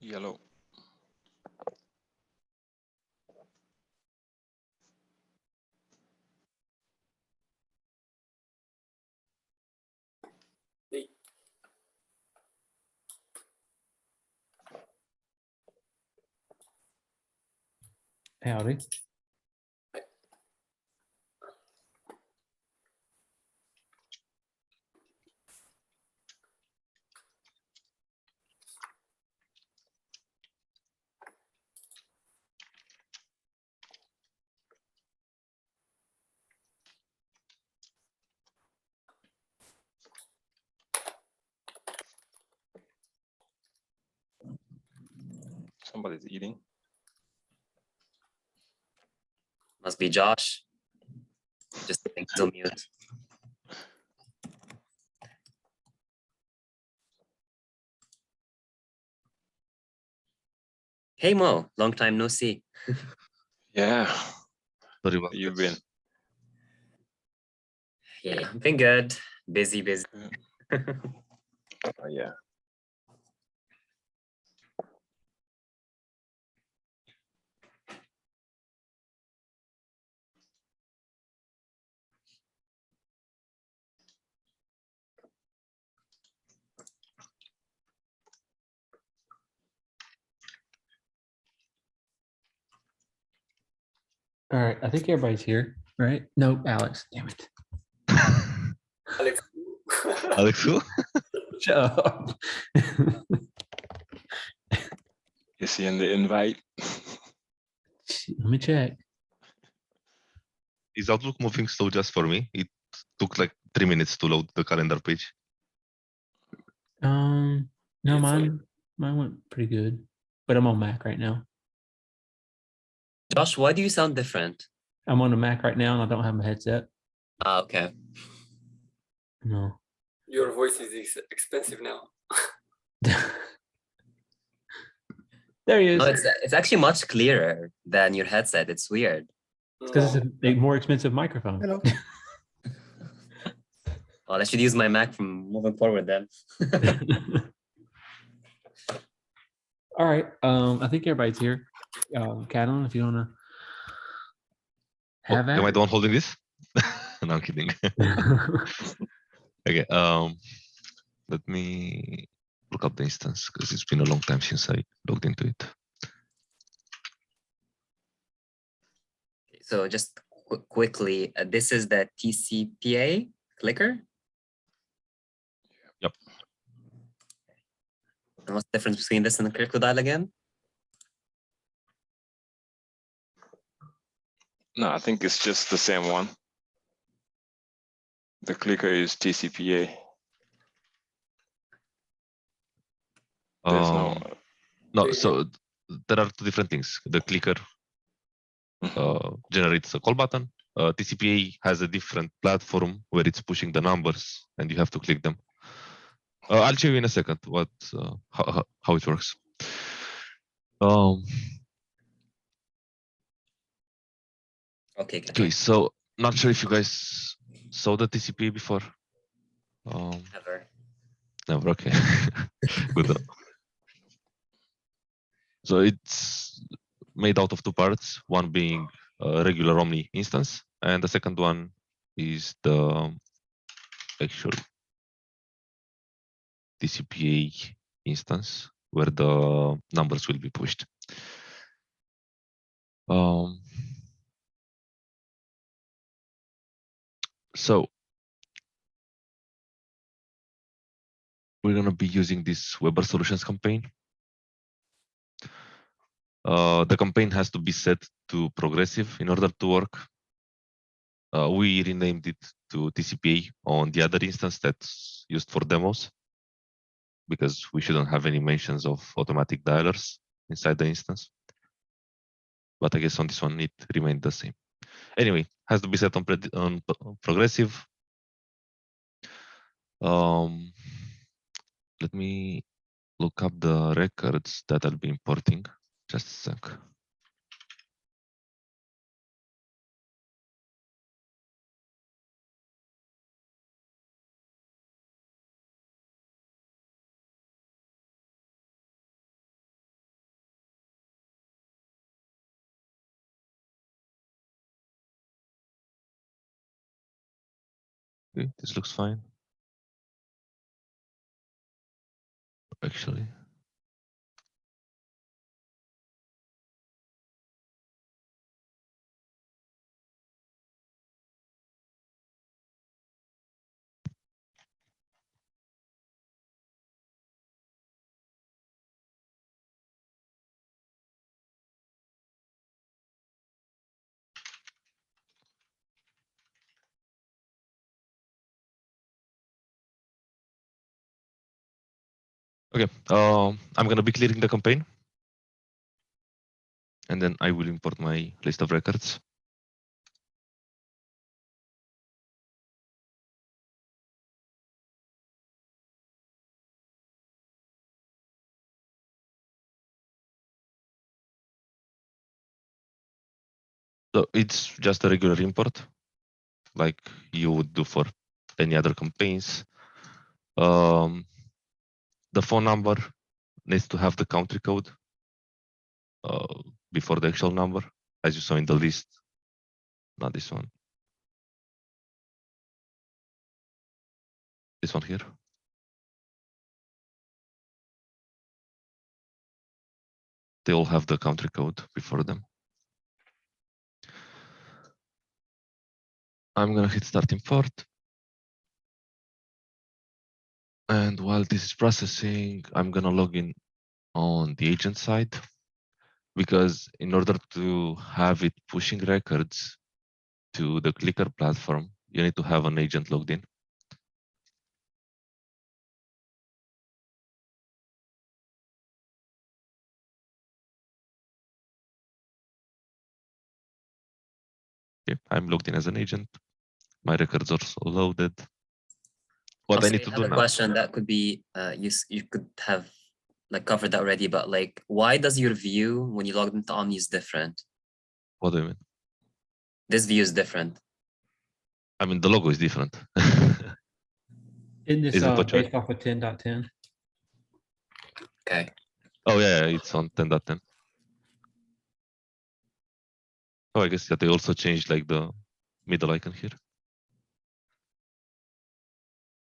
Yellow. Howdy. Somebody's eating. Must be Josh. Just kidding, he's on mute. Hey Mo, long time no see. Yeah. Sorry How about you that. been? Yeah, been good. Busy. Oh, yeah. All right, I think everybody's here, right? Nope, Alex. Damn it. Alex. Alex, who? Shut up. You see in the invite? Let me check. Is Outlook moving slow just for me? It took like 3 minutes to load the calendar page. No, It's mine went pretty good, but I'm on Mac right now. Josh, why do you sound different? I'm on a Mac right now and I don't have my headset. Ah, okay. No. Your voice is expensive now. There he is. No, it's actually much clearer than your headset. It's weird. Because it's a more expensive microphone. Hello. Well, I should use my Mac from moving forward then. All right. I think everybody's here. Catalan, if you want to have Am I that. the one holding this? No, I'm kidding. Okay. Let me look up the instance because it's been a long time since I logged into it. So just quickly, this is the TCPA clicker. Yep. And what's the difference between this and the crocodile again? No, I think it's just the same one. The clicker is TCPA. There's No, so there are two different things. The clicker generates a call button. TCPA has a different platform where it's pushing the numbers and you have to click them. I'll show you in a second what how it works. Okay, so not sure if you guys saw the TCPA before. Never. Never. Okay. Good. So it's made out of two parts. One being a regular Omni instance, and the second one is the actual TCPA instance where the numbers will be pushed. So we're going to be using this Weber Solutions campaign. The campaign has to be set to progressive in order to work. We renamed it to TCPA on the other instance that's used for demos because we shouldn't have any mentions of automatic dialers inside the instance. But I guess on this one, it remained the same. Anyway, has to be set on progressive. Let me look up the records that I'll be importing. Just a sec. Okay, this looks fine. Actually. Okay, I'm gonna be clearing the campaign. And then I will import my list of records. So it's just a regular import, like you would do for any other campaigns. The phone number needs to have the country code before the actual number, as you saw in the list. Not this one. This one here. They all have the country code before them. I'm gonna hit start import. And while this is processing, I'm gonna log in on the agent side, because in order to have it pushing records to the clicker platform, you need to have an agent logged in. Okay, I'm logged in as an agent. My records are also loaded. What I need to do Another now. question that could be you could have like covered that already, but like, why does your view when you logged into Omni is different? What do you mean? This view is different. I mean, the logo is different. Isn't this Is it what you- based off of 10.10? Okay. Oh yeah, it's on 10.10. Oh, I guess that they also changed like the middle icon here.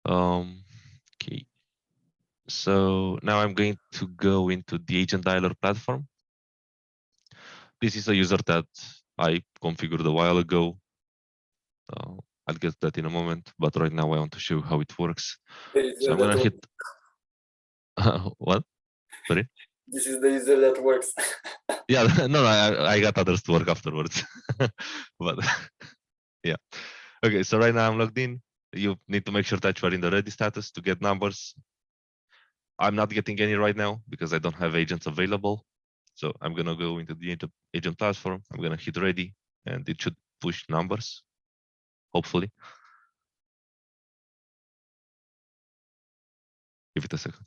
Okay. So now I'm going to go into the agent dialer platform. This is a user that I configured a while ago. I'll get that in a moment, but right now I want to show how it works. The user So I'm that gonna hit works. what? Sorry. This is the user that works. Yeah, no, I got others to work afterwards. But yeah. Okay, so right now I'm logged in. You need to make sure that you are in the ready status to get numbers. I'm not getting any right now because I don't have agents available. So I'm gonna go into the agent platform. I'm gonna hit ready, and it should push numbers, hopefully. Give it a second.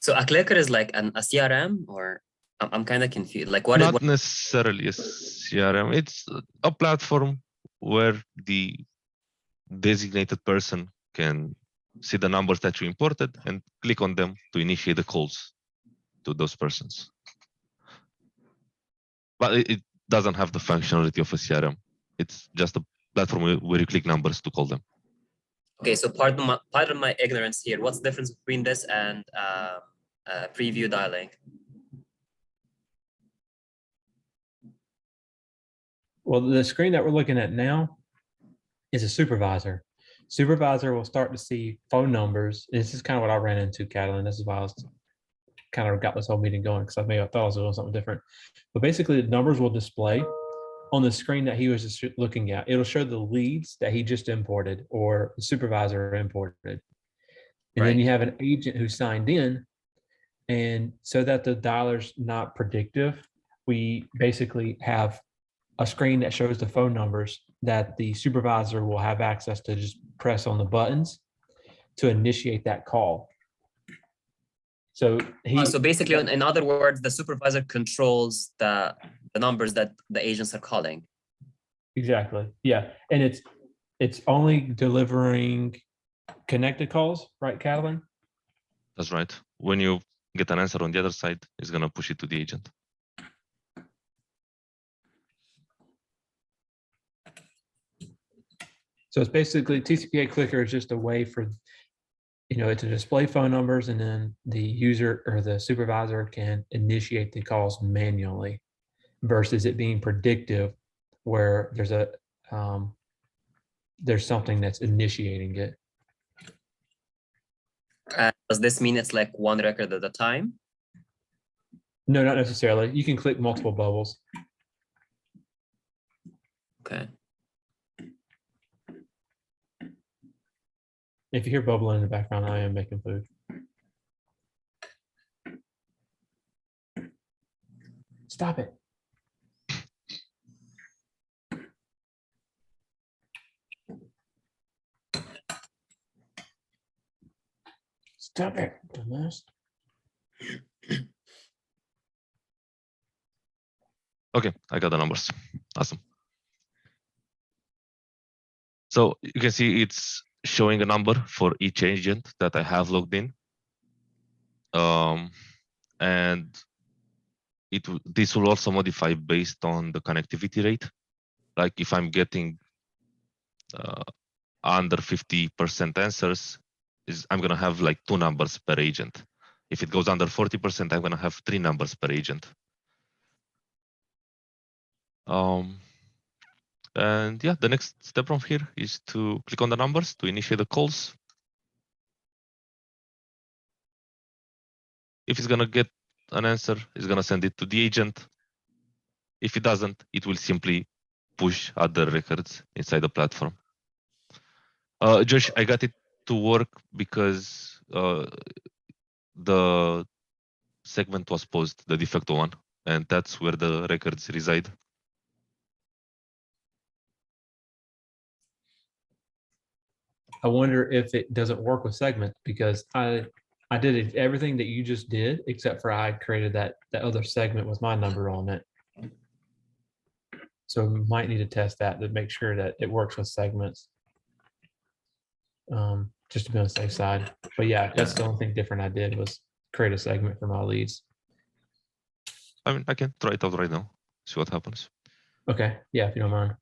So a clicker is like a CRM, or I'm kind of confused. Like what? Not necessarily a CRM. It's a platform where the designated person can see the numbers that you imported and click on them to initiate the calls to those persons. But it doesn't have the functionality of a CRM. It's just a platform where you click numbers to call them. Okay, so pardon my ignorance here. What's the difference between this and preview dialing? Well, the screen that we're looking at now is a supervisor. Supervisor will start to see phone numbers. This is kind of what I ran into, Catalan. This is why I was kind of got this whole meeting going, because I thought I was doing something different. But basically, the numbers will display on the screen that he was just looking at. It'll show the leads that he just imported or the supervisor imported. And then you have an agent who signed in. And so that the dialer's not predictive, we basically have a screen that shows the phone numbers that the supervisor will have access to just press on the buttons to initiate that call. So So basically, in other words, the supervisor controls the numbers that the agents are calling. Exactly. Yeah. And it's only delivering connected calls, right, Catalan? That's right. When you get an answer on the other side, it's gonna push it to the agent. So it's basically TCPA clicker is just a way for, to display phone numbers, and then the user or the supervisor can initiate the calls manually versus it being predictive where there's something that's initiating it. Does this mean it's like one record at a time? No, not necessarily. You can click multiple bubbles. Okay. If you hear bubbling in the background, I am making food. Stop it. Stop it, dumbass. Okay, I got the numbers. Awesome. So you can see it's showing a number for each agent that I have logged in. And this will also modify based on the connectivity rate. Like if I'm getting under 50% answers, I'm gonna have like 2 numbers per agent. If it goes under 40%, I'm gonna have 3 numbers per agent. And yeah, the next step from here is to click on the numbers to initiate the calls. If it's gonna get an answer, it's gonna send it to the agent. If it doesn't, it will simply push other records inside the platform. Josh, I got it to work because the segment was paused, the de facto one, and that's where the records reside. I wonder if it doesn't work with segments, because I did everything that you just did, except for I created that other segment with my number on it. So we might need to test that to make sure that it works with segments. Just to be on the safe side. But yeah, that's the only thing different I did was create a segment for my leads. I mean, I can try it out right now, see what happens. Okay, yeah, if you don't mind.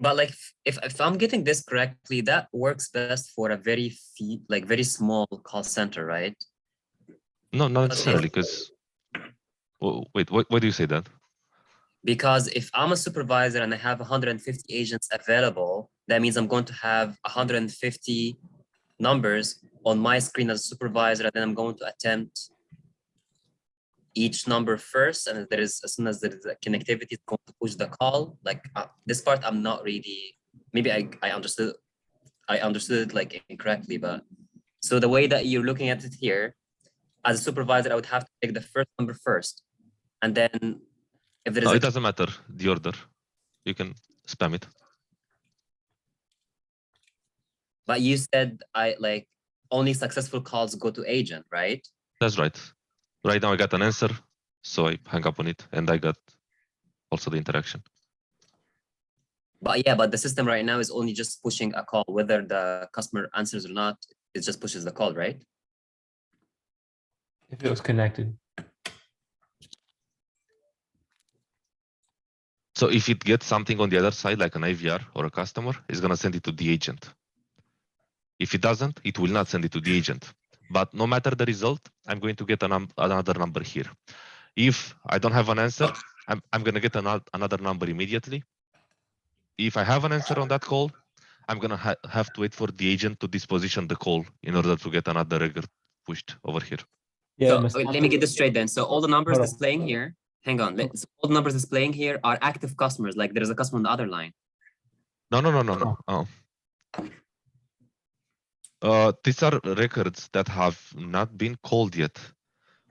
But like, if I'm getting this correctly, that works best for a very small call center, right? No, not necessarily, because wait, why do you say that? Because if I'm a supervisor and I have 150 agents available, that means I'm going to have 150 numbers on my screen as a supervisor, and then I'm going to attempt each number first, and as soon as there is a connectivity, it's going to push the call. Like this part, I'm not really. Maybe I understood it like incorrectly, but so the way that you're looking at it here, as a supervisor, I would have to take the first number first, and then if there is It doesn't matter the order. You can spam it. But you said only successful calls go to agent, right? That's right. Right now I got an answer, so I hang up on it, and I got also the interaction. But yeah, but the system right now is only just pushing a call, whether the customer answers or not, it just pushes the call, right? If it was connected. So if it gets something on the other side, like an IVR or a customer, it's gonna send it to the agent. If it doesn't, it will not send it to the agent. But no matter the result, I'm going to get another number here. If I don't have an answer, I'm gonna get another number immediately. If I have an answer on that call, I'm gonna have to wait for the agent to disposition the call in order to get another record pushed over here. Yeah. So let me get this straight then. So all the numbers Hold on. displaying here, hang on. So all the numbers displaying here are active customers. Like there's a customer on the other line. No. These are records that have not been called yet.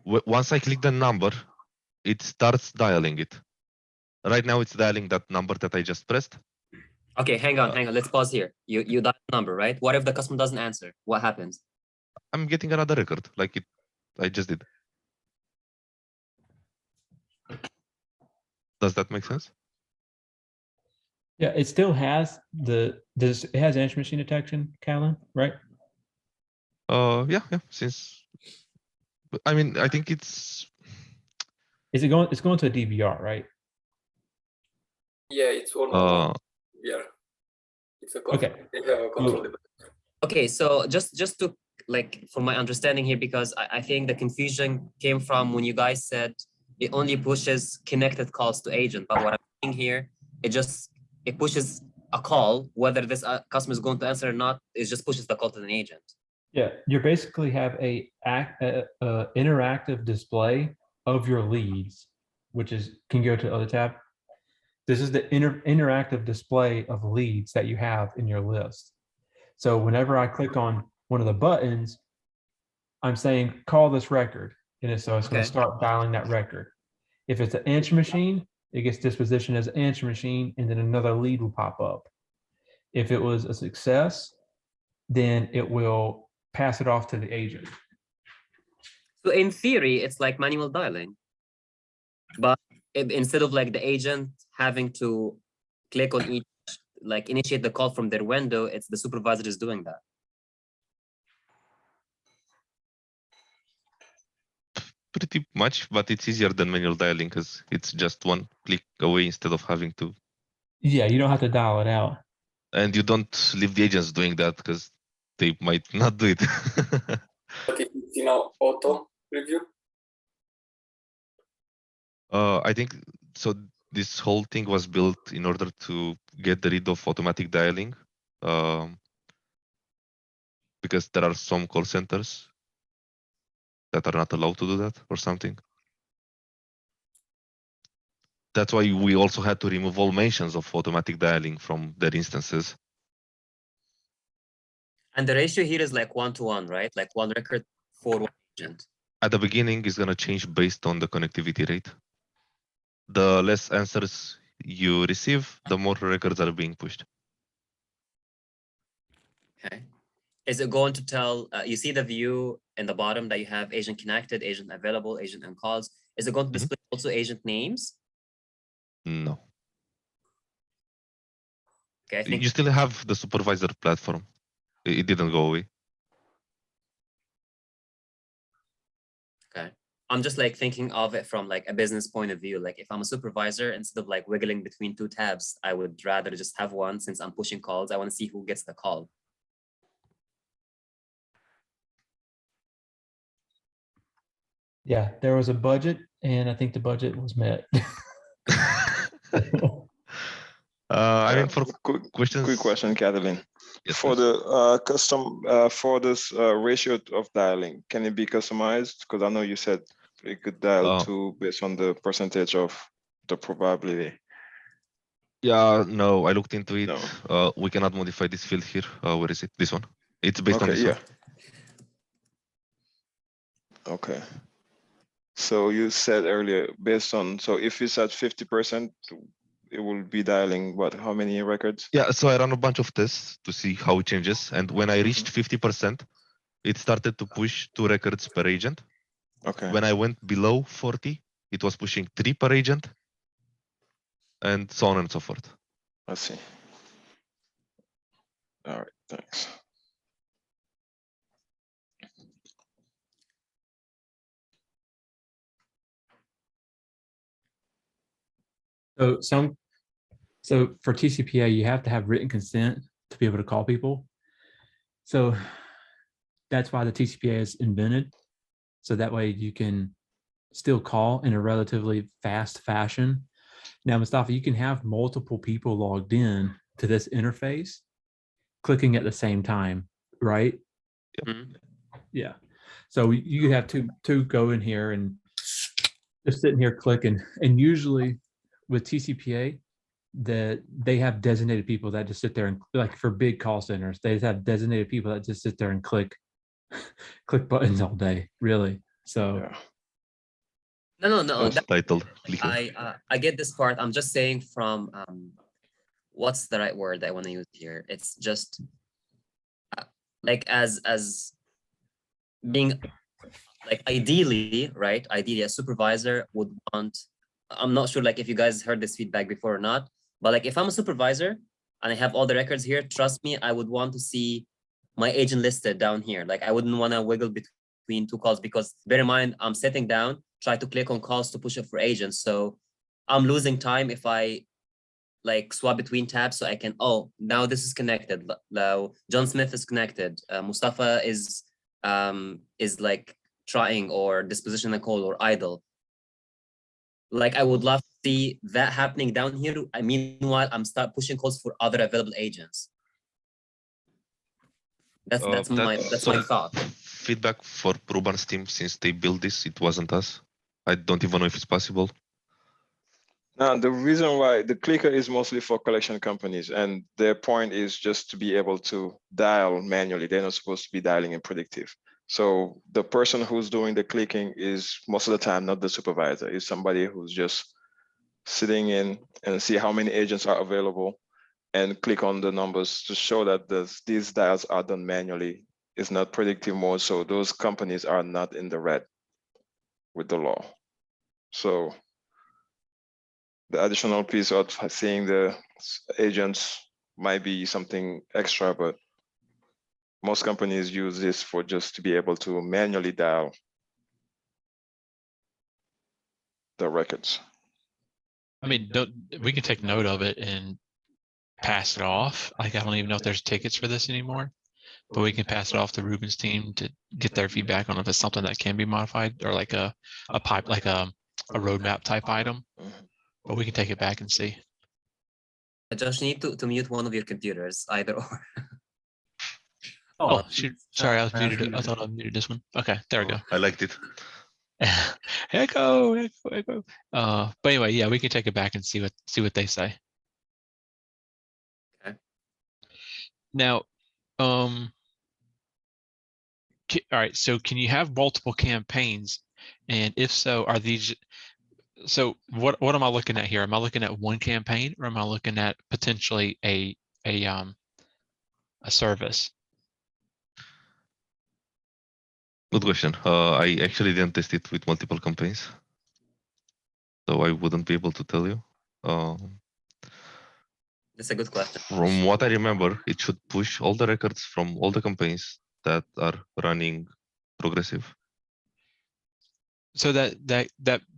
Once I click the number, it starts dialing it. Right now, it's dialing that number that I just pressed. Okay, hang on. Let's pause here. You dial the number, right? What if the customer doesn't answer? What happens? I'm getting another record, like I just did. Does that make sense? Yeah, it still has it has answer machine detection, Callan, right? Yeah. I mean, I think it's It's going to a DVR, right? Yeah, it's one. Yeah. It's a Okay. They have a control. Okay, so just to like for my understanding here, because I think the confusion came from when you guys said it only pushes connected calls to agent, but what I'm seeing here, it pushes a call, whether this customer is going to answer or not, it just pushes the call to an agent. Yeah, you basically have a interactive display of your leads, which is, can you go to the other tab? This is the interactive display of leads that you have in your list. So whenever I click on one of the buttons, I'm saying, call this record. And so it's going to Okay. start dialing that record. If it's an answer machine, it gets dispositioned as an answer machine, and then another lead will pop up. If it was a success, then it will pass it off to the agent. So in theory, it's like manual dialing, but instead of like the agent having to click on each, like initiate the call from their window, it's the supervisor is doing that. Pretty much, but it's easier than manual dialing because it's just one click away instead of having to. Yeah, you don't have to dial it out. And you don't leave the agents doing that because they might not do it. But if it's in our auto review, I think so. This whole thing was built in order to get rid of automatic dialing, because there are some call centers that are not allowed to do that or something. That's why we also had to remove all mentions of automatic dialing from their instances. And the ratio here is like 1-to-1, right? Like one record for one agent. At the beginning, it's going to change based on the connectivity rate. The less answers you receive, the more records are being pushed. Okay. Is it going to tell, you see the view in the bottom that you have agent connected, agent available, agent on calls. Is it going to display also agent names? No. Okay, I think You still have the supervisor platform. It didn't go away. okay. I'm just like thinking of it from like a business point of view. Like if I'm a supervisor, instead of like wiggling between two tabs, I would rather just have one. Since I'm pushing calls, I want to see who gets the call. Yeah, there was a budget, and I think the budget was met. I mean, for quick questions. question, Kathleen. Yes, For please. the for this ratio of dialing, can it be customized? Because I know you said it could dial to based on the percentage of the probability. Yeah, no, I looked into it. No. We cannot modify this field here. Where is it? This one. It's based on Okay, this yeah. one. Okay. So you said earlier, based on, so if it's at 50%, it will be dialing what, how many records? Yeah, so I ran a bunch of tests to see how it changes. And when I reached 50%, it started to push 2 records per agent. Okay. When I went below 40, it was pushing 3 per agent, and so on and so forth. I see. All right, thanks. So for TCPA, you have to have written consent to be able to call people. So that's why the TCPA is invented. So that way you can still call in a relatively fast fashion. Now, Mustafa, you can have multiple people logged in to this interface clicking at the same time, right? Mhm. Yeah. So you could have two go in here and just sitting here clicking. And usually with TCPA, that they have designated people that just sit there and, like for big call centers, they just have designated people that just sit there and click buttons all day, really. So Yeah. No. Title. I get this part. I'm just saying from what's the right word I want to use here? It's just like as being like ideally, right? Ideally, a supervisor would want. I'm not sure like if you guys heard this feedback before or not, but like if I'm a supervisor and I have all the records here, trust me, I would want to see my agent listed down here. Like I wouldn't want to wiggle between two calls because bear in mind, I'm sitting down, try to click on calls to push up for agents. So I'm losing time if I like swap between tabs so I can, oh, now this is connected. Now John Smith is connected. Mustafa is like trying or disposition a call or idle. Like I would love to see that happening down here. Meanwhile, I'm start pushing calls for other available agents. That's my thought. Feedback for Ruben's team since they built this. It wasn't us. I don't even know if it's possible. Now, the reason why the clicker is mostly for collection companies, and their point is just to be able to dial manually. They're not supposed to be dialing in predictive. So the person who's doing the clicking is most of the time not the supervisor. It's somebody who's just sitting in and see how many agents are available and click on the numbers to show that these dials are done manually. It's not predictive mode. So those companies are not in the red with the law. So the additional piece of seeing the agents might be something extra, but most companies use this for just to be able to manually dial the records. I mean, we can take note of it and pass it off. Like, I don't even know if there's tickets for this anymore, but we can pass it off to Ruben's team to get their feedback on if it's something that can be modified or like a pipe, like a roadmap type item. But we can take it back and see. Josh, you need to mute one of your computers, either or. Oh, shoot. Sorry, I was muted. I thought I muted this one. Okay, there we go. I liked it. Echo. But anyway, yeah, we can take it back and see what they say. Okay. Now, all right. So, can you have multiple campaigns? And if so, are these? So, what am I looking at here? Am I looking at one campaign, or am I looking at potentially a service? Good question. I actually didn't test it with multiple campaigns, so I wouldn't be able to tell you. That's a good question. From what I remember, it should push all the records from all the campaigns that are running progressive. So that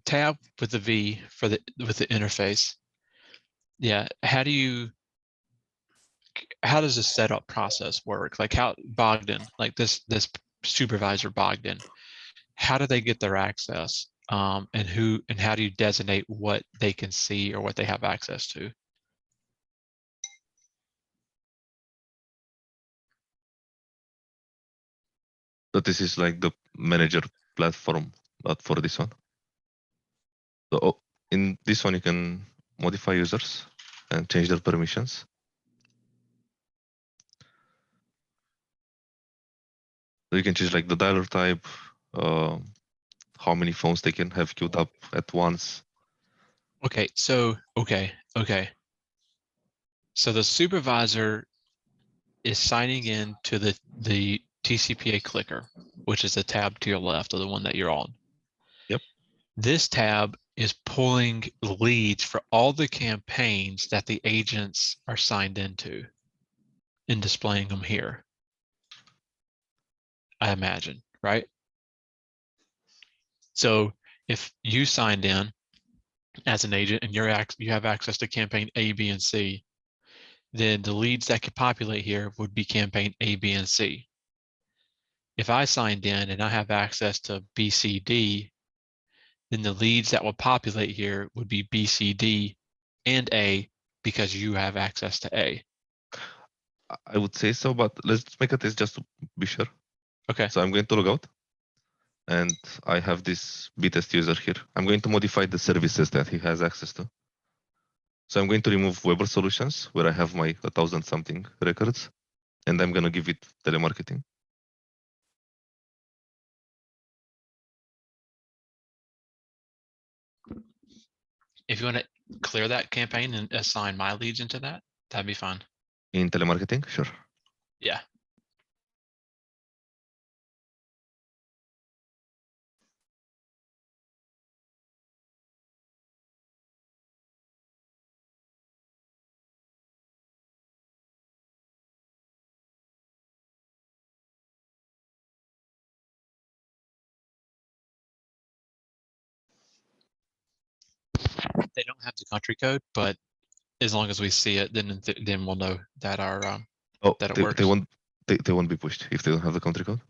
tab with the V with the interface, yeah. How does the setup process work? Like how Bogdan, like this supervisor Bogdan, how do they get their access? And how do you designate what they can see or what they have access to? But this is like the manager platform, not for this one. So in this one, you can modify users and change their permissions. So you can choose like the dialer type, how many phones they can have queued up at once. Okay, so okay. So the supervisor is signing in to the TCPA clicker, which is the tab to your left of the one that you're on. Yep. This tab is pulling leads for all the campaigns that the agents are signed into and displaying them here, I imagine, right? So if you signed in as an agent and you have access to campaign A, B, and C, then the leads that could populate here would be campaign A, B, and C. If I signed in and I have access to B, C, D, then the leads that will populate here would be B, C, D, and A because you have access to A. I would say so, but let's make a test just to be sure. Okay. So I'm going to log out. And I have this B-test user here. I'm going to modify the services that he has access to. So I'm going to remove Weber Solutions, where I have my 1,000 something records, and I'm going to give it telemarketing. If you want to clear that campaign and assign my leads into that, that'd be fine. In telemarketing, sure. Yeah. They don't have the country code, but as long as we see it, then we'll know that our Oh, that it they works. won't they won't be pushed if they don't have the country code.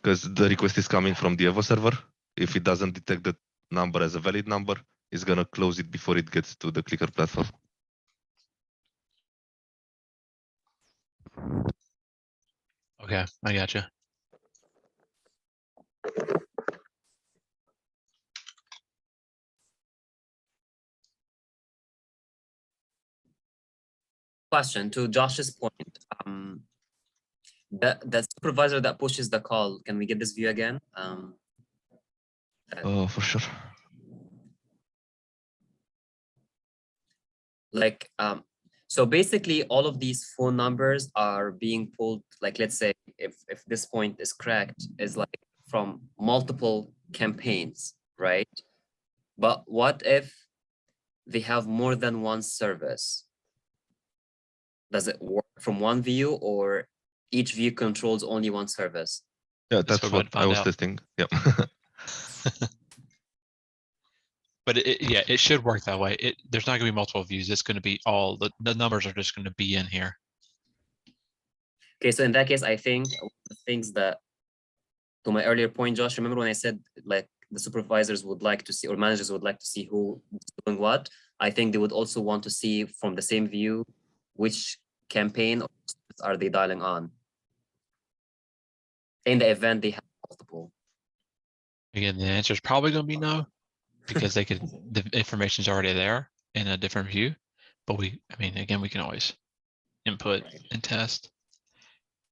Because the request is coming from the Evo server. If it doesn't detect the number as a valid number, it's gonna close it before it gets to the clicker platform. Okay, I gotcha. Question to Josh's point. The supervisor that pushes the call, can we get this view again? For sure. Like, so basically all of these phone numbers are being pulled, like, let's say if this point is cracked, is like from multiple campaigns, right? But what if they have more than one service? Does it work from one view, or each view controls only one service? Yeah, That's that's what we're what about to I was find out. testing. Yeah. But yeah, it should work that way. There's not gonna be multiple views. It's gonna be all the numbers are just gonna be in here. Okay, so in that case, I think one of the things that, to my earlier point, Josh, remember when I said like the supervisors would like to see, or managers would like to see who is doing what? I think they would also want to see from the same view which campaign are they dialing on in the event they have multiple. Again, the answer is probably gonna be no, because the information's already there in a different view. But I mean, again, we can always input and test.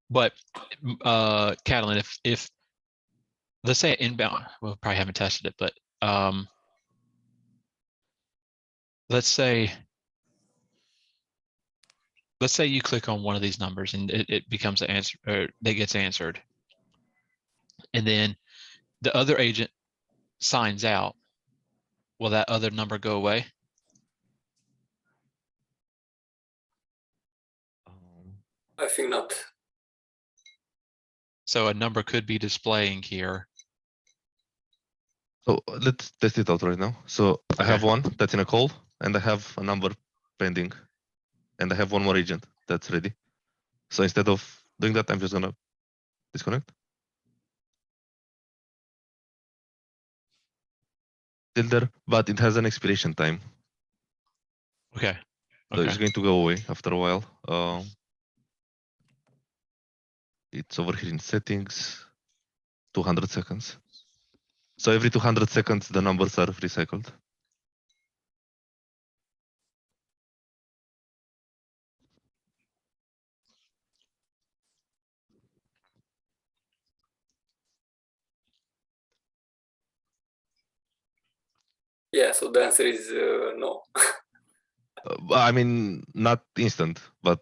But Catalan, if let's say inbound, we probably haven't tested it, but let's say you click on one of these numbers and it becomes an answer, or that gets answered, and then the other agent signs out. Will that other number go away? I think not. So a number could be displaying here. So let's test it out right now. So I have one that's in a call, and I have a number pending, and I have one more agent that's ready. So instead of doing that, I'm just gonna disconnect. Still there, but it has an expiration time. Okay. So it's going to go away after a while. It's over here in settings, 200 seconds. So every 200 seconds, the numbers are recycled. Yeah, so the answer is no. Ah. I mean, not instant, but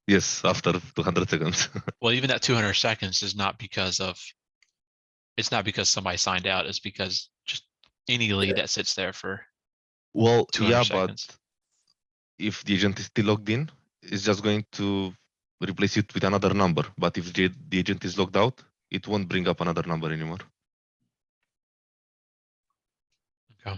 yes, after 200 seconds. Well, even that 200 seconds is not because of, it's not because somebody signed out. It's because just any lead that sits there for Well, 200 yeah, seconds. but if the agent is still logged in, it's just going to replace it with another number. But if the agent is logged out, it won't bring up another number anymore. Okay.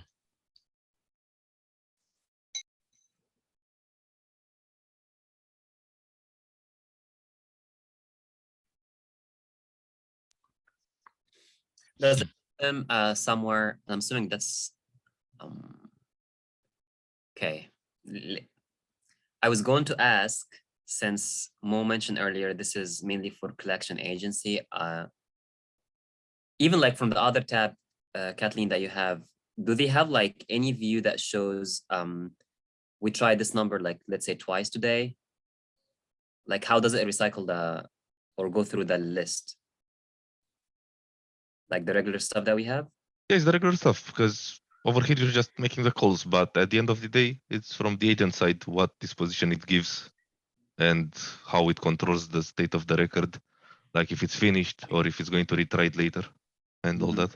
There's somewhere, I'm assuming that's okay. I was going to ask, since Mo mentioned earlier, this is mainly for collection agency. Even like from the other tab, Kathleen, that you have, do they have like any view that shows we tried this number, like let's say twice today? Like how does it recycle or go through the list? Like the regular stuff that we have? Yeah, it's the regular stuff, because over here you're just making the calls, but at the end of the day, it's from the agent side what disposition it gives and how it controls the state of the record, like if it's finished or if it's going to retry it later and all that.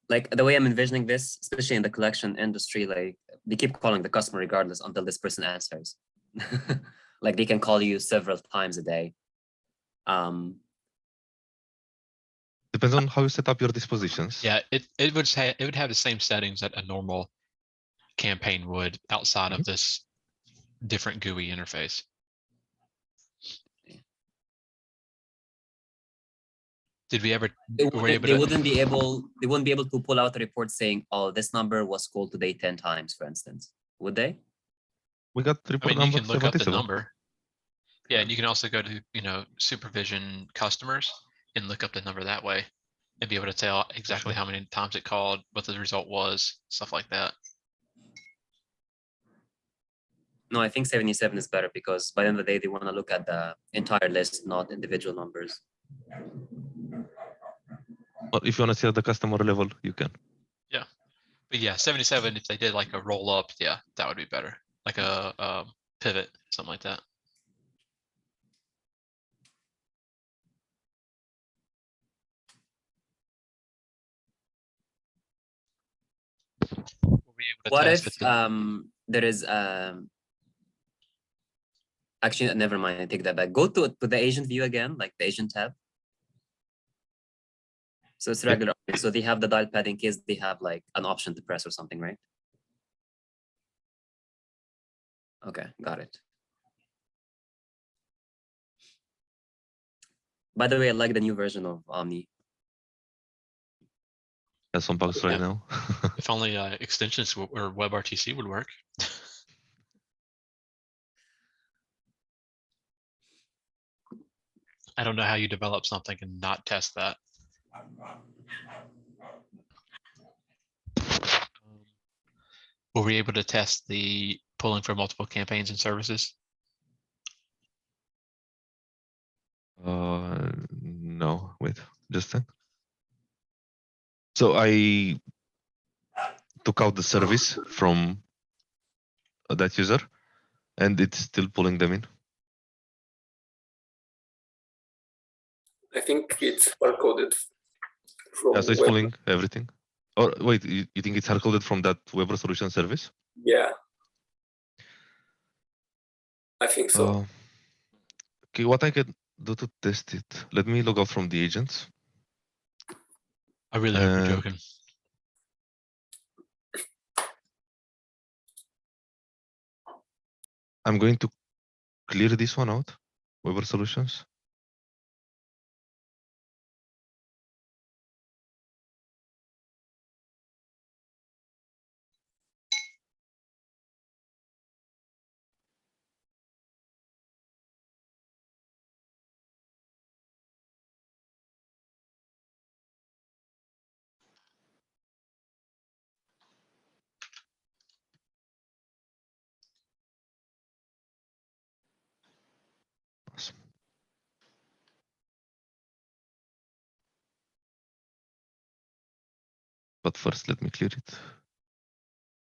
Like the way I'm envisioning this, especially in the collection industry, like they keep calling the customer regardless until this person answers. Like they can call you several times a day. Depends on how you set up your dispositions. Yeah, it would have the same settings that a normal campaign would outside of Mhm. this different GUI interface. Did we ever, They were we able they to, wouldn't be able to pull out a report saying, oh, this number was called today 10 times, for instance. Would they? We got I report mean, you number can look up the 77. number. Yeah, and you can also go to, supervision customers and look up the number that way and be able to tell exactly how many times it called, what the result was, stuff like that. No, I think 77 is better because by the end of the day, they want to look at the entire list, not individual numbers. Or if you want to see at the customer level, you can. But yeah, 77, if they did like a roll up, yeah, that would be better. Like a pivot, something like that. We'll be able to What test if the- there is actually never mind, I take that back. Go to the agent view again, like the agent tab. So it's Yeah. regular. So they have the dial pad in case they have like an option to press or something, right? Okay, got it. By the way, I like the new version of Omni. Has some bugs right Yeah. now. if only extensions or WebRTC would work. I don't know how you develop something and not test that. Were we able to test the pulling for multiple campaigns and services? No, wait, just then. So I took out the service from that user, and it's still pulling them in. I think it's hard coded from Yeah, so it's web. pulling everything. Or wait, you think it's hard coded from that web resolution service? Yeah, I think so. Okay, what I can do to test it? Let me log out from the agents. I really hope you're And joking. I'm going to clear this one out, web resolutions. Awesome. But first, let me clear it.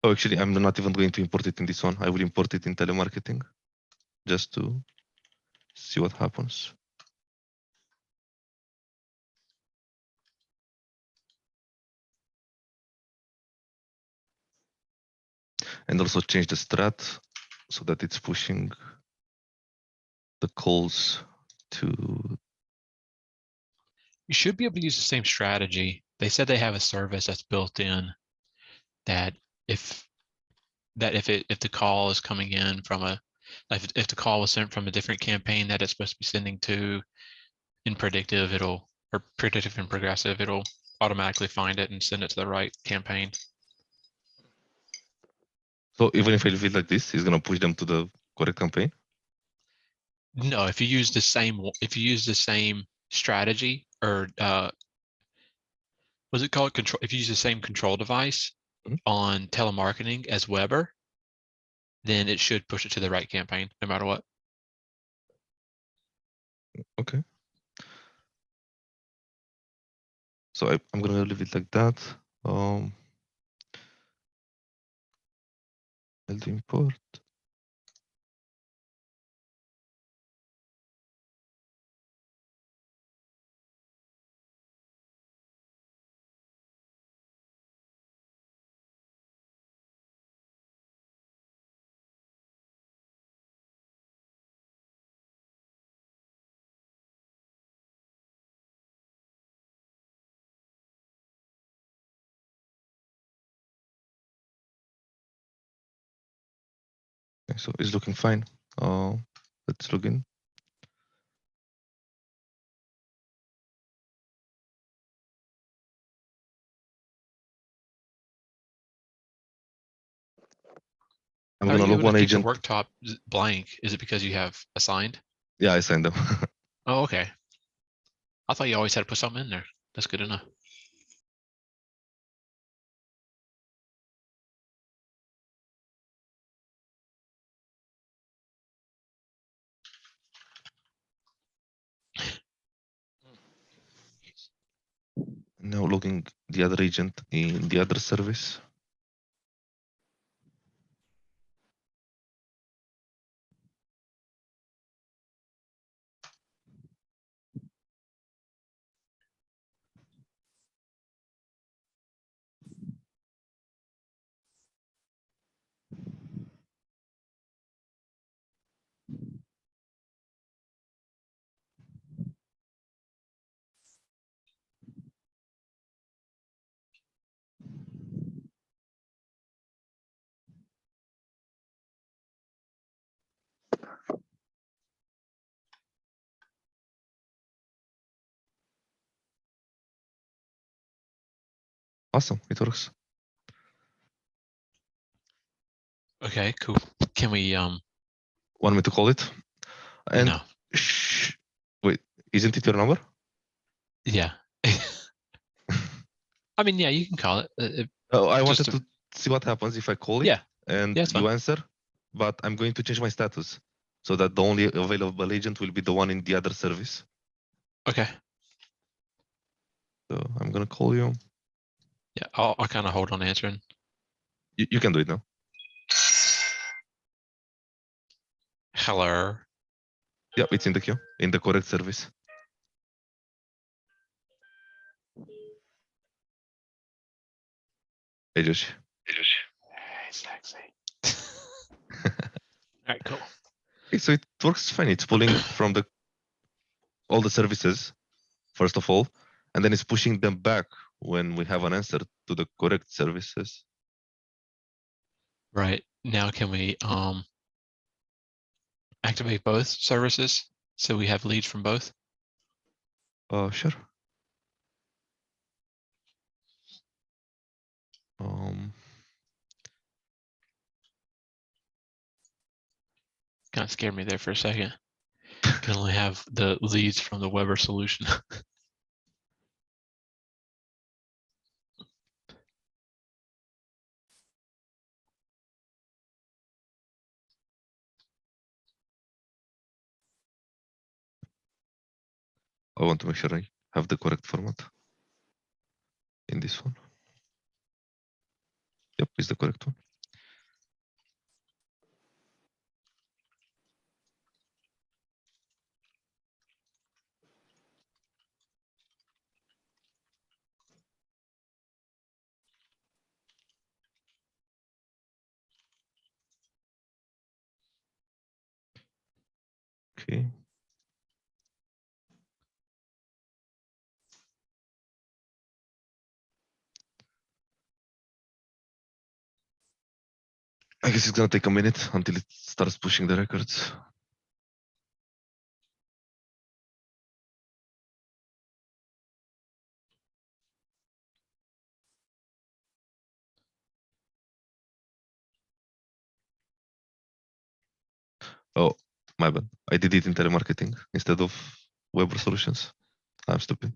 Oh, actually, I'm not even going to import it in this one. I will import it in telemarketing just to see what happens. And also change the strat so that it's pushing the calls to. You should be able to use the same strategy. They said they have a service that's built in that if the call is coming in from if the call was sent from a different campaign that it's supposed to be sending to in predictive, or predictive and progressive, it'll automatically find it and send it to the right campaign. So even if I leave it like this, it's gonna push them to the correct campaign. No, if you use the same strategy, or what's it called? Control. If you use the same control device Mhm. on telemarketing as Weber, then it should push it to the right campaign, no matter what. Okay. So I'm gonna leave it like that. I'll import. so it's looking fine. Let's log in. I'm How are gonna you log able one to keep your agent. worktop blank? Is it because you have assigned? Yeah, I signed them. Oh, okay. I thought you always had to put something in there. That's good enough. Now logging the other agent in the other service. Awesome, it works. Okay, cool. Can we Want me to call it? And no. wait, isn't it your number? Yeah. I mean, yeah, you can call it. Oh, I Just wanted to see what happens if I call it Yeah. and Yeah, it's you fine. answer, but I'm going to change my status so that the only available agent will be the one in the other service. Okay. So I'm gonna call you. Yeah, I'll kind of hold on answering. You can do it now. Hello. Yep, it's in the queue, in the correct service. Hey, Josh. Hey, sexy. All right, cool. Okay, so it works fine. It's pulling from all the services, first of all, and then it's pushing them back when we have an answer to the correct services. Right. Now can we activate both services so we have leads from both? Sure. Kind of scared me there for a second. Can only have the leads from the Weber solution. I want to make sure I have the correct format in this one. Yep, it's the correct one. Okay. I guess it's gonna take a minute until it starts pushing the records. Oh, my bad. I did it in telemarketing instead of Weber solutions. I'm stupid.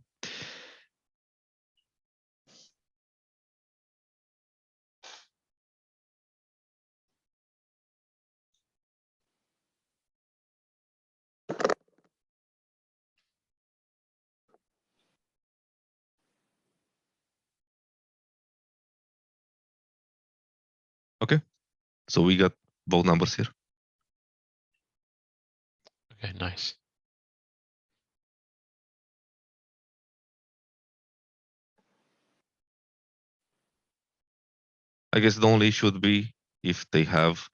Okay, so we got both numbers here. Okay, nice. I guess the only issue would be if they have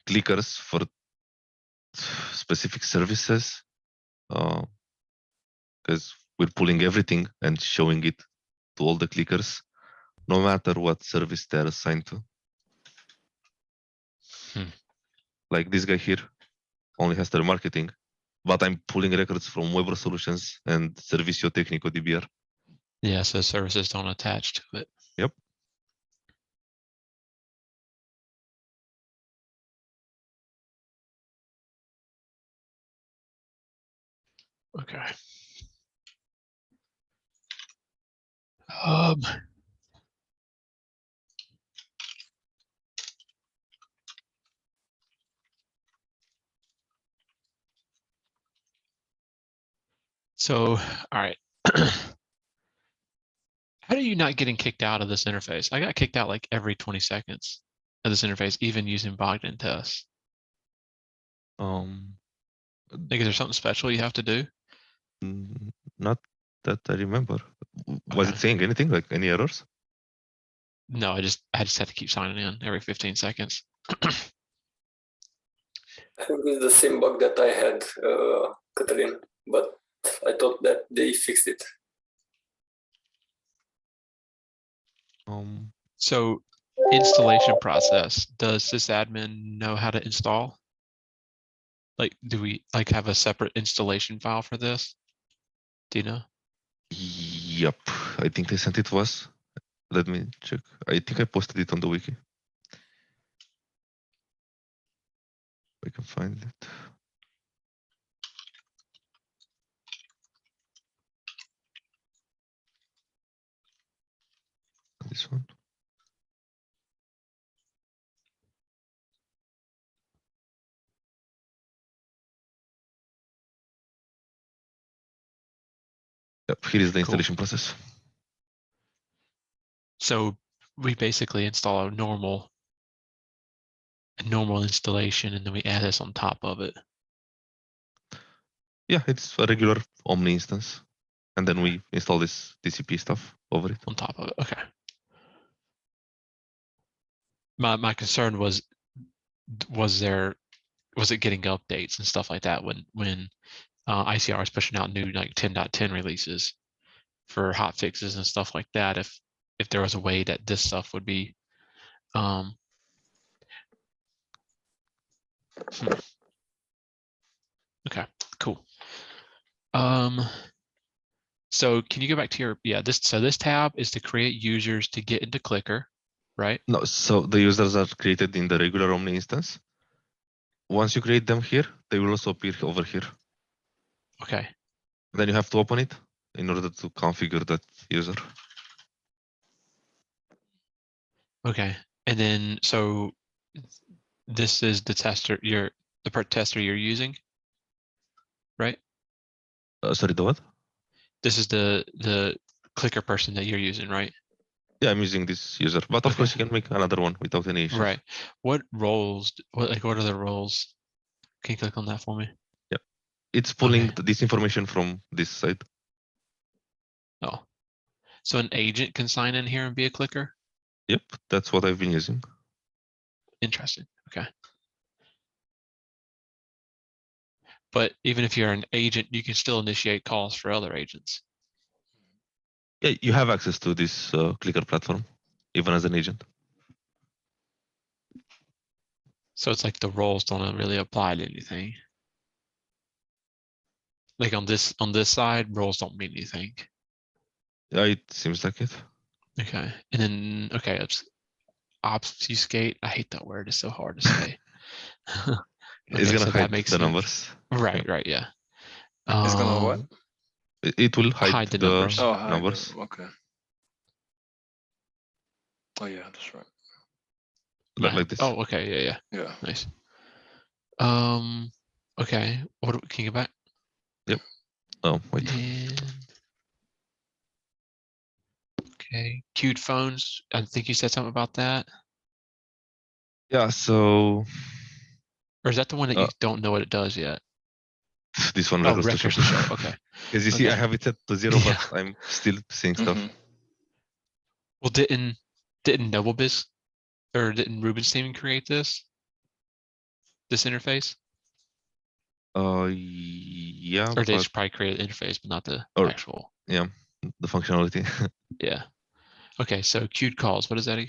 clickers for specific services, because we're pulling everything and showing it to all the clickers, no matter what service they're assigned to. like this guy here only has telemarketing, but I'm pulling records from Weber Solutions and Servicio Técnico DBR. Yeah, so services don't attach to it. Yep. Okay. So, all right. How are you not getting kicked out of this interface? I got kicked out like every 20 seconds of this interface, even using Bogdan tests. Like, is there something special you have to do? Not that I remember. Was it Okay. saying anything, like any errors? No, I just had to keep signing in every 15 seconds. I think it's the same bug that I had, Katalin, but I thought that they fixed it. So installation process, does sysadmin know how to install? Like, do we like have a separate installation file for this? Do you know? Yep, I think they sent it to us. Let me check. I think I posted it on the wiki. I can find it. This one. Yep, here is the installation process. So we basically install a normal installation, and then we add this on top of it. Yeah, it's a regular Omni instance. And then we install this TCP stuff over it. On top of it. Okay. My concern was it getting updates and stuff like that when ICR is pushing out new like 10.10 releases for hot fixes and stuff like that. If there was a way that this stuff would be okay, cool. So can you go back to your this tab is to create users to get into Clicker, right? No, so the users are created in the regular Omni instance. Once you create them here, they will also appear over here. Okay. Then you have to open it in order to configure that user. Okay. And then so this is the tester the part tester you're using, right? Sorry, the what? This is the Clicker person that you're using, right? Yeah, I'm using this user, but of course you can make another one without any issues. Right. What roles? What are the roles? Can you click on that for me? Yeah, it's pulling Okay. this information from this side. Oh, so an agent can sign in here and be a clicker? Yep, that's what I've been using. Interesting. Okay. But even if you're an agent, you can still initiate calls for other agents. Yeah, you have access to this Clicker platform, even as an agent. So it's like the roles don't really apply to anything. Like on this side, roles don't mean anything. Yeah, it seems like it. Okay. And then obfuscate. I hate that word. It's so hard to say. It's gonna so hide that makes the sense. numbers. Right. Right. Yeah. It's gonna what? It will hide the the numbers. Oh, hide numbers. them. Okay. Oh yeah, that's right. Like this. Oh, okay. Yeah. Yeah. Nice. Okay. Can you go back? Yep. Oh, wait. And, okay. Queued phones. I think you said something about that. Yeah, so Or is that the one that you don't know what it does yet? this one Oh, records to records to show. show. Okay. As you see, I Okay. have it set to 0, Yeah. but I'm still seeing stuff. Well, didn't NobleBiz or didn't Rubenstein create this interface? Yeah, Or they but just probably created an interface, but not the Or- actual. yeah, the functionality. Yeah. Okay. So queued calls. What is that?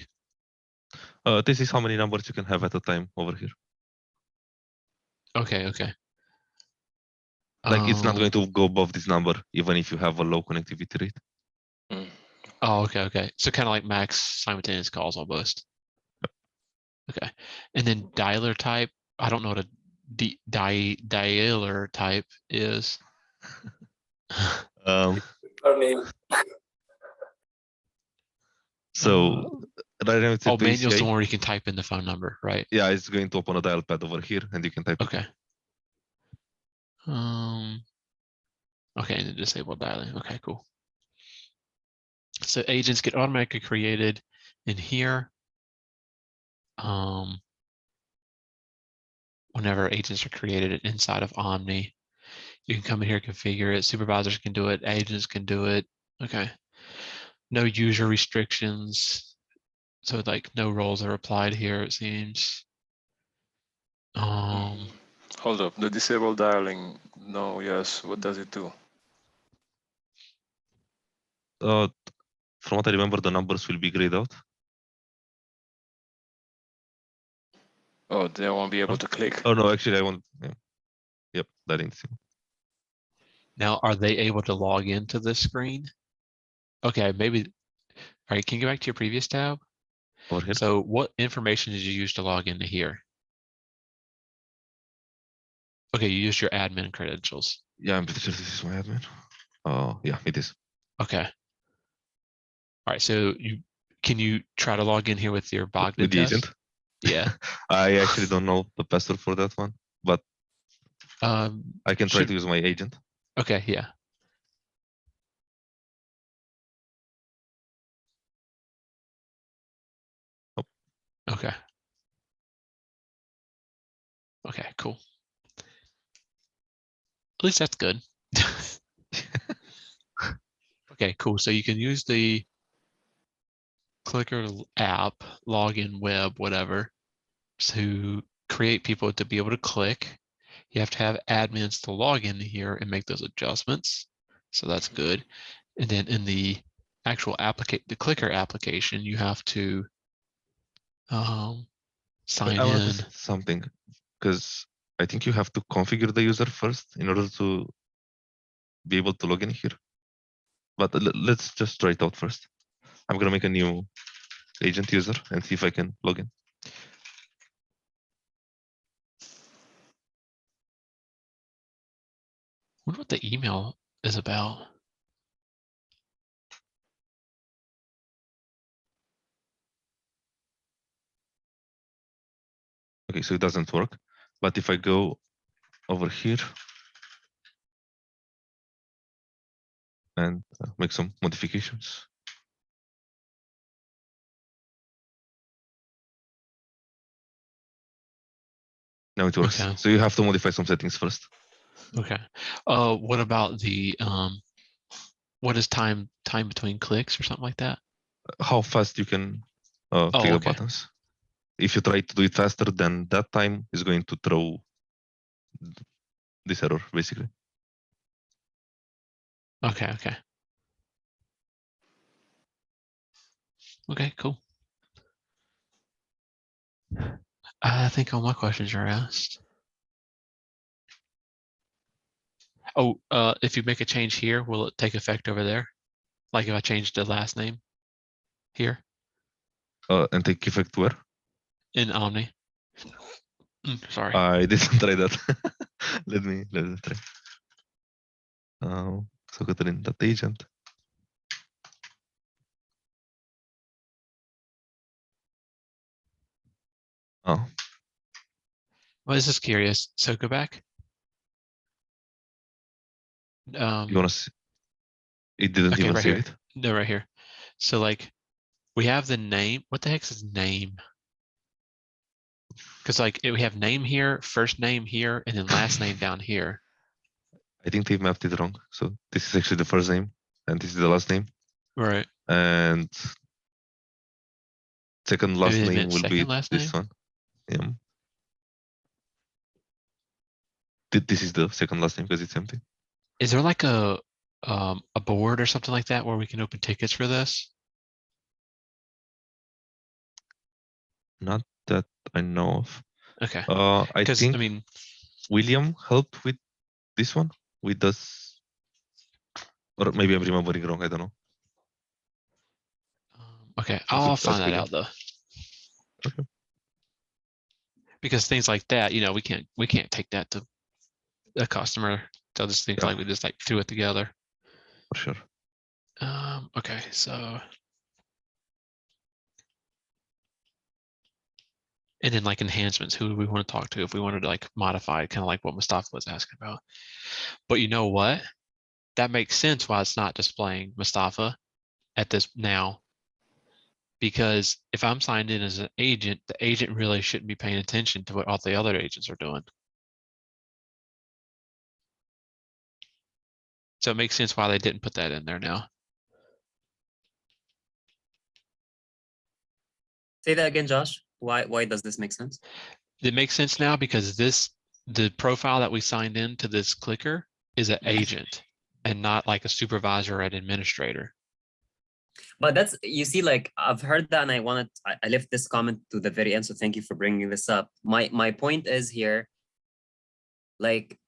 This is how many numbers you can have at a time over here. Okay, okay. Like it's not going Um, to go above this number, even if you have a low connectivity rate. Mm. Oh, okay, okay. So kind of like max simultaneous calls almost. Okay. And then dialer type, I don't know what a dialer type is. Our name. So right now it's a Oh, manual's the TCPA. one where you can type in the phone number, right? Yeah, it's going to open a dial pad over here, and you can type it. Okay. Okay, and then disable dialing. Okay, cool. So agents get automatically created in here. Whenever agents are created inside of Omni, you can come in here, configure it. Supervisors can do it. Agents can do it. Okay. No user restrictions. So like no roles are applied here, it seems. Hold up, the disable dialing, no, yes, what does it do? From what I remember, the numbers will be grayed out. Oh, they won't be able to click. Oh no, actually I want. Yeah. Yep, that ain't. Now, are they able to log into this screen? Okay, maybe. All right, can you go back to your previous tab? Over here. So what information did you use to log into here? Okay, you used your admin credentials. Yeah, I'm pretty sure this is my admin. Oh, yeah, it is. Okay. All right, so can you try to log in here with your Bogdan With the test? agent? Yeah. I actually don't know the password for that one, but I can try should- to use my agent. Okay, yeah. Oh. Okay. Okay, cool. At least that's good. Okay, cool. So you can use the Clicker app, login web, whatever, to create people to be able to click. You have to have admins to log in here and make those adjustments. So that's good. And then in the actual the Clicker application, you have to sign I want to in. say something, because I think you have to configure the user first in order to be able to log in here. But let's just try it out first. I'm gonna make a new agent user and see if I can log in. I wonder what the email is about. Okay, so it doesn't work. But if I go over here and make some modifications. Now it works. Okay. So you have to modify some settings first. Okay. What about the what is time between clicks or something like that? How fast you can click the okay. buttons. If you try to do it faster, then that time is going to throw this error, basically. Okay, okay. Okay, cool. I think all my questions are asked. Oh, if you make a change here, will it take effect over there? Like if I change the last name here And take effect where? in Omni. Sorry. I didn't try that. let me try. So Catherine, that agent. Oh, Well, this is curious. So go back. you wanna see? It didn't Okay, even right save here. it. No, right here. So like we have the name. What the heck's his name? Because like we have name here, first name here, and then last name down here. I think they mapped it wrong. So this is actually the first name, and this is the last name. Right. And second last Maybe they name meant will be second last this name. one. Yeah. This is the second last name because it's empty. Is there like a board or something like that where we can open tickets for this? Not that I know of. Okay. I Because think I mean, William help with this one? With us? Or maybe I'm remembering wrong, I don't know. Okay, If I'll it's find that William. out though. Okay. Because things like that, we can't take that to a customer. They'll just think Yeah. like we just like threw it together. For sure. Okay, so. And then like enhancements, who do we want to talk to if we wanted to like modify it, kind of like what Mustafa was asking about. But you know what? That makes sense why it's not displaying Mustafa at this now. Because if I'm signed in as an agent, the agent really shouldn't be paying attention to what all the other agents are doing. So it makes sense why they didn't put that in there now. Say that again, Josh. Why does this make sense? It makes sense now because the profile that we signed in to this clicker is an agent and not like a supervisor or an administrator. But that's, you see, like I've heard that, and I left this comment to the very end. So thank you for bringing this up. My point is here, like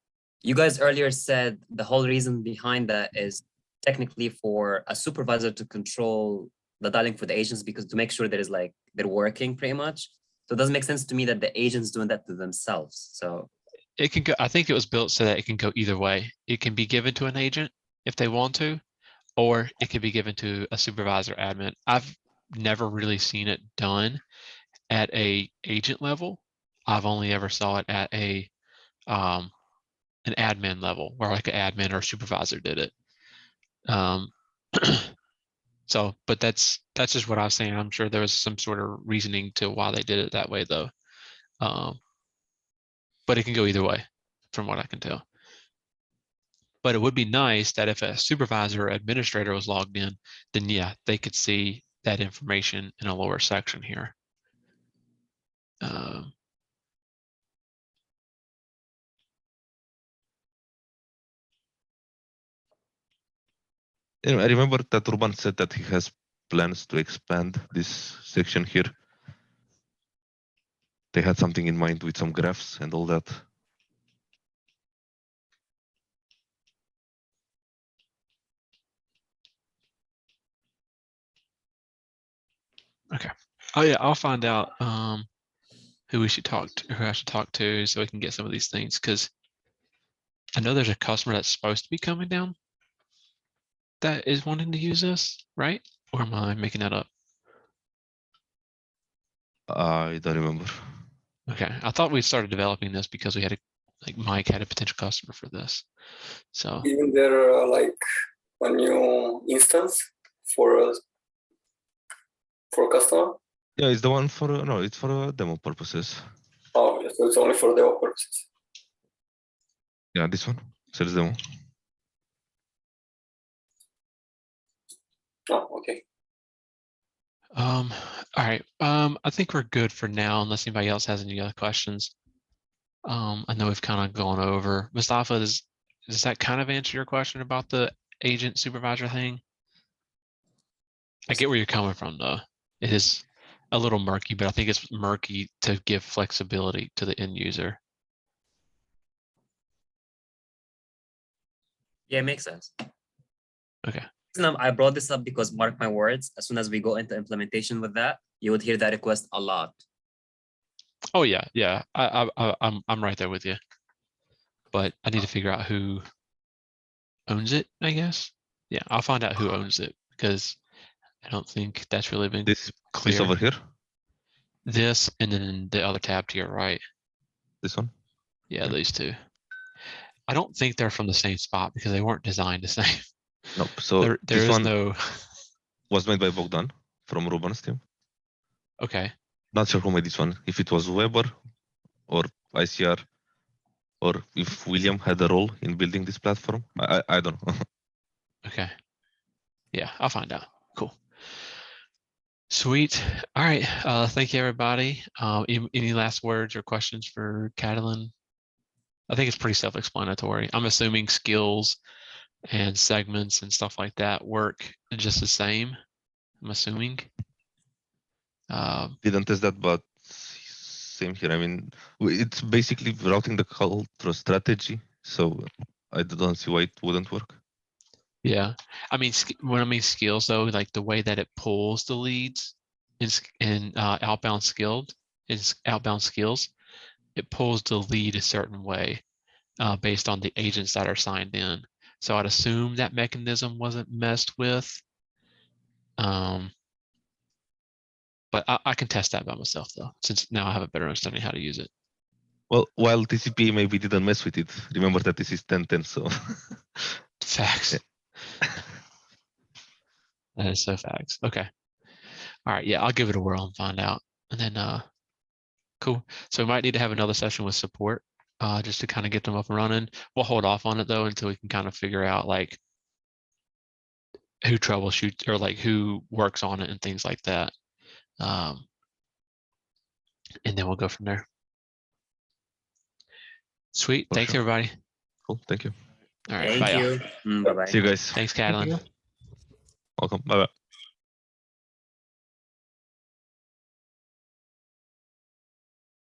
you guys earlier said, the whole reason behind that is technically for a supervisor to control the dialing for the agents, because to make sure that is like they're working pretty much. So it doesn't make sense to me that the agents doing that to themselves. So It can go, I think it was built so that it can go either way. It can be given to an agent if they want to, or it could be given to a supervisor admin. I've never really seen it done at a agent level. I've only ever saw it at a an admin level where like an admin or supervisor did it. So, but that's just what I was saying. I'm sure there was some sort of reasoning to why they did it that way though. But it can go either way from what I can tell. But it would be nice that if a supervisor or administrator was logged in, then yeah, they could see that information in a lower section here. Anyway, I remember that Urban said that he has plans to expand this section here. They had something in mind with some graphs and all that. Okay. Oh yeah, I'll find out who we should talk to, who I should talk to, so we can get some of these things. Because I know there's a customer that's supposed to be coming down that is wanting to use this, right? Or am I making that up? I don't remember. Okay, I thought we started developing this because we had like Mike had a potential customer for this. So Isn't there like a new instance for customer? Yeah, it's the one for no, it's for demo purposes. Oh, yes, so it's only for demo purposes. Yeah, this one sales demo. Oh, okay. all right. I think we're good for now, unless anybody else has any other questions. I know we've kind of gone over. Mustafa, does that kind of answer your question about the agent supervisor thing? I get where you're coming from though. It is a little murky, but I think it's murky to give flexibility to the end user. yeah, it makes sense. Okay. I brought this up because, mark my words, as soon as we go into implementation with that, you would hear that request a lot. Oh yeah, yeah. I'm right there with you. But I need to figure out who owns it, I guess. Yeah, I'll find out who owns it because I don't think that's really been This clear. over here. This and then the other tab to your right. This one. Yeah, Yeah. these two. I don't think they're from the same spot because they weren't designed the same. Nope. So there this is one no. was made by Bogdan from Ruben's team. Okay. Not sure who made this one. If it was Weber or ICR, or if William had a role in building this platform. I don't know. Okay. Yeah, I'll find out. Cool. Sweet. All right. Thank you, everybody. Any last words or questions for Catalin? I think it's pretty self-explanatory. I'm assuming skills and segments and stuff like that work just the same. I'm assuming. Didn't test that, but same here. I mean, it's basically routing the call through a strategy. So I don't see why it wouldn't work. Yeah, I mean, when I mean skills though, like the way that it pulls the leads in outbound skilled is outbound skills, it pulls the lead a certain way based on the agents that are signed in. So I'd assume that mechanism wasn't messed with. But I can test that by myself though, since now I have a better understanding how to use it. Well, while TCPA maybe didn't mess with it, remember that this is 1010, so. Facts. That is so facts. Okay. All right. Yeah, I'll give it a whirl and find out. And then cool. So we might need to have another session with support just to kind of get them up and running. We'll hold off on it though until we can kind of figure out like who troubleshoots or like who works on it and things like that. And then we'll go from there. Sweet. For Thanks sure. everybody. Cool, thank you. All right. Thank bye, y'all. you. Bye bye. See you guys. Thanks, Catalin. you. Welcome. Bye bye.